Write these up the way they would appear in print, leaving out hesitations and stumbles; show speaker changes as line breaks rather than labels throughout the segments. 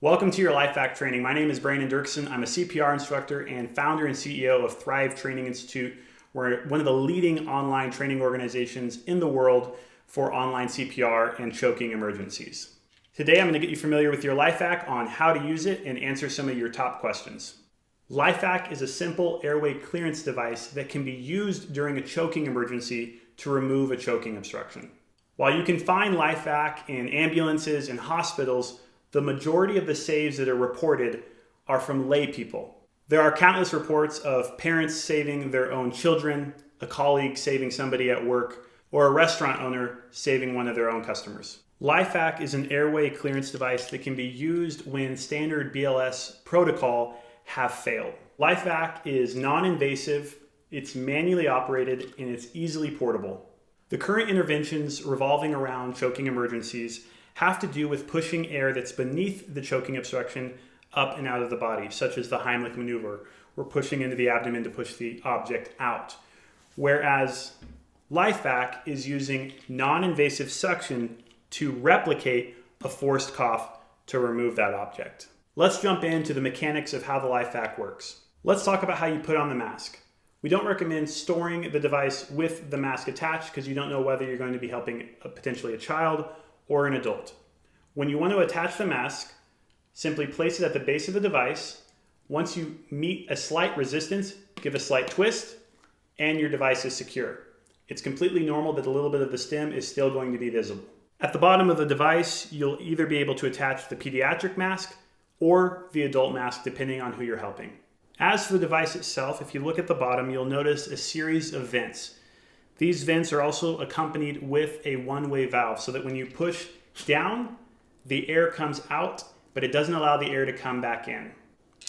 Welcome to your LifeVac training. My name is Brandon Doerksen. I'm a CPR instructor and founder and CEO of Thrive Training Institute. We're one of the leading online training organizations in the world for online CPR and choking emergencies. Today, I'm going to get you familiar with your LifeVac on how to use it and answer some of your top questions. LifeVac is a simple airway clearance device that can be used during a choking emergency to remove a choking obstruction. While you can find LifeVac in ambulances and hospitals, the majority of the saves that are reported are from lay people. There are countless reports of parents saving their own children, a colleague saving somebody at work, or a restaurant owner saving one of their own customers. LifeVac is an airway clearance device that can be used when standard BLS protocol have failed. LifeVac is non-invasive, it's manually operated, and it's easily portable. The current interventions revolving around choking emergencies have to do with pushing air that's beneath the choking obstruction up and out of the body, such as the Heimlich maneuver, or pushing into the abdomen to push the object out. Whereas LifeVac is using non-invasive suction to replicate a forced cough to remove that object. Let's jump into the mechanics of how the LifeVac works. Let's talk about how you put on the mask. We don't recommend storing the device with the mask attached because you don't know whether you're going to be helping potentially a child or an adult. When you want to attach the mask, simply place it at the base of the device. Once you meet a slight resistance, give a slight twist, and your device is secure. It's completely normal that a little bit of the stem is still going to be visible. At the bottom of the device, you'll either be able to attach the pediatric mask or the adult mask, depending on who you're helping. As for the device itself, if you look at the bottom, you'll notice a series of vents. These vents are also accompanied with a one-way valve so that when you push down, the air comes out, but it doesn't allow the air to come back in.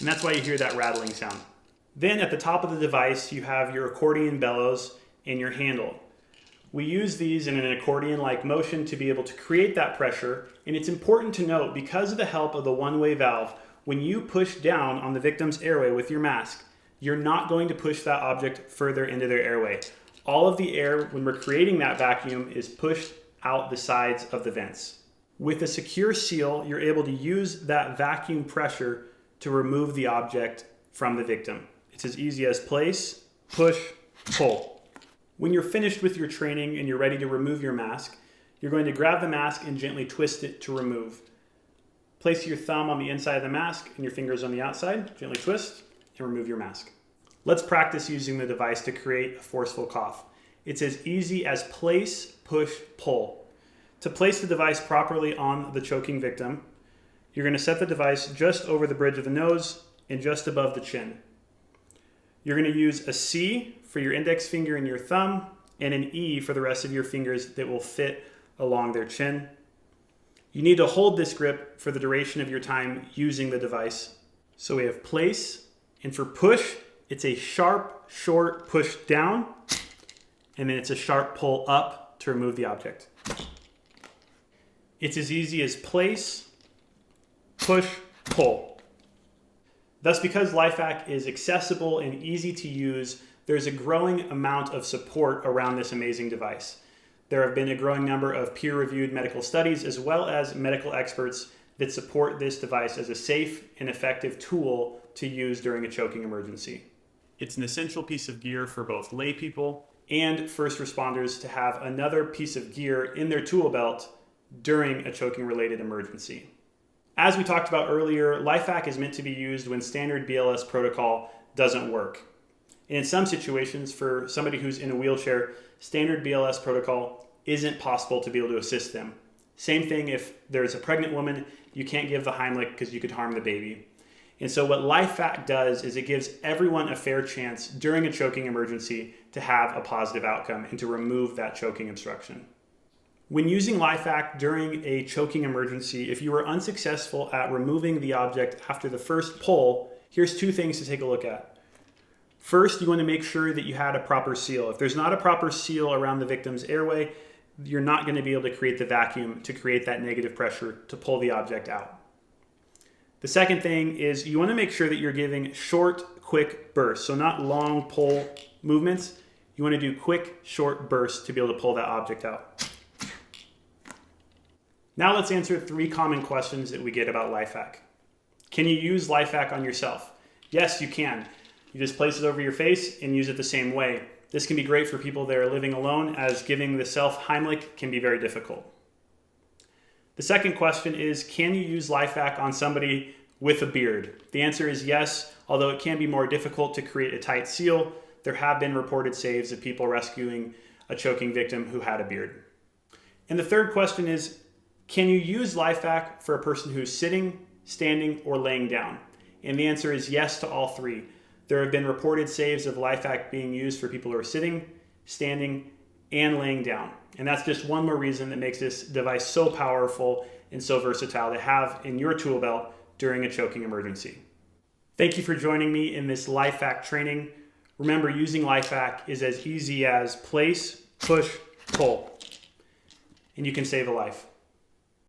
And that's why you hear that rattling sound. Then at the top of the device, you have your accordion bellows and your handle. We use these in an accordion-like motion to be able to create that pressure. And it's important to note, because of the help of the one-way valve, when you push down on the victim's airway with your mask, you're not going to push that object further into their airway. All of the air, when we're creating that vacuum, is pushed out the sides of the vents. With a secure seal, you're able to use that vacuum pressure to remove the object from the victim. It's as easy as place, push, pull. When you're finished with your training and you're ready to remove your mask, you're going to grab the mask and gently twist it to remove. Place your thumb on the inside of the mask and your fingers on the outside, gently twist, and remove your mask. Let's practice using the device to create a forceful cough. It's as easy as place, push, pull. To place the device properly on the choking victim, you're going to set the device just over the bridge of the nose and just above the chin. You're going to use a C for your index finger and your thumb, and an E for the rest of your fingers that will fit along their chin. You need to hold this grip for the duration of your time using the device. So we have place, and for push, it's a sharp, short push down, and then it's a sharp pull up to remove the object. It's as easy as place, push, pull. Thus, because LifeVac is accessible and easy to use, there's a growing amount of support around this amazing device. There have been a growing number of peer-reviewed medical studies as well as medical experts that support this device as a safe and effective tool to use during a choking emergency. It's an essential piece of gear for both lay people and first responders to have another piece of gear in their tool belt during a choking-related emergency. As we talked about earlier, LifeVac is meant to be used when standard BLS protocol doesn't work. And in some situations, for somebody who's in a wheelchair, standard BLS protocol isn't possible to be able to assist them. Same thing if there's a pregnant woman, you can't give the Heimlich because you could harm the baby. And so what LifeVac does is it gives everyone a fair chance during a choking emergency to have a positive outcome and to remove that choking obstruction. When using LifeVac during a choking emergency, if you were unsuccessful at removing the object after the first pull, here's two things to take a look at. First, you want to make sure that you had a proper seal. If there's not a proper seal around the victim's airway, you're not going to be able to create the vacuum to create that negative pressure to pull the object out. The second thing is you want to make sure that you're giving short, quick bursts. So not long pull movements. You want to do quick, short bursts to be able to pull that object out. Now let's answer 3 common questions that we get about LifeVac. Can you use LifeVac on yourself? Yes, you can. You just place it over your face and use it the same way. This can be great for people that are living alone, as giving the self-Heimlich can be very difficult. The second question is, can you use LifeVac on somebody with a beard? The answer is yes, although it can be more difficult to create a tight seal. There have been reported saves of people rescuing a choking victim who had a beard. And the third question is, can you use LifeVac for a person who's sitting, standing, or laying down? And the answer is yes to all three. There have been reported saves of LifeVac being used for people who are sitting, standing, and laying down. And that's just one more reason that makes this device so powerful and so versatile to have in your tool belt during a choking emergency. Thank you for joining me in this LifeVac training. Remember, using LifeVac is as easy as place, push, pull, and you can save a life.